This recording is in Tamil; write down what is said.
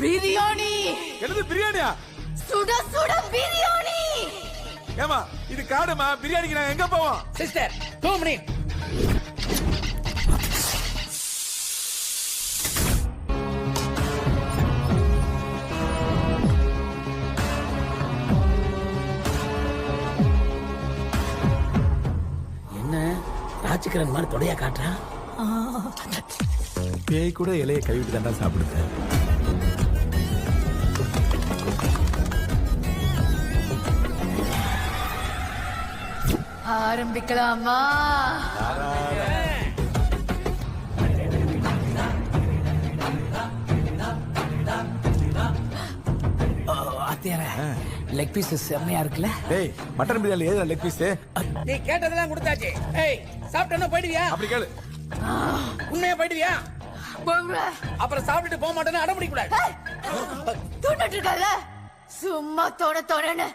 பிரியாணி. என்னது பிரியாணியா? சுட சுட பிரியாணி. ஏமா இது காடுமா, பிரியாணிக்கு நாங்க எங்க போவோம்? Sister 2 minute. என்ன ராஜ்கிரண் மாதிரி தொடையா காட்டுறான்? பேய் கூட இலைய கைவிட்டு தாண்டா சாப்பிடுது. ஆரம்பிக்கலாமா? லெக் பீஸ் செம்மையா இருக்குல்ல? டேய் மட்டன் பிரியாணி ஏதா லெக் பீஸ்? நீ கேட்டதெல்லாம் கொடுத்தாச்சு. ஏய் சாப்பிட்டேன்னா போயிடுவியா? அப்படி கேளு. உண்மையா போயிடுவியா? போங்க. அப்புறம் சாப்பிட்டுட்டு போக மாட்டேன்னு அடம் பிடிக்க கூடாது. தூண்டிட்டு இருக்கல, சும்மா தோண தோணன்னு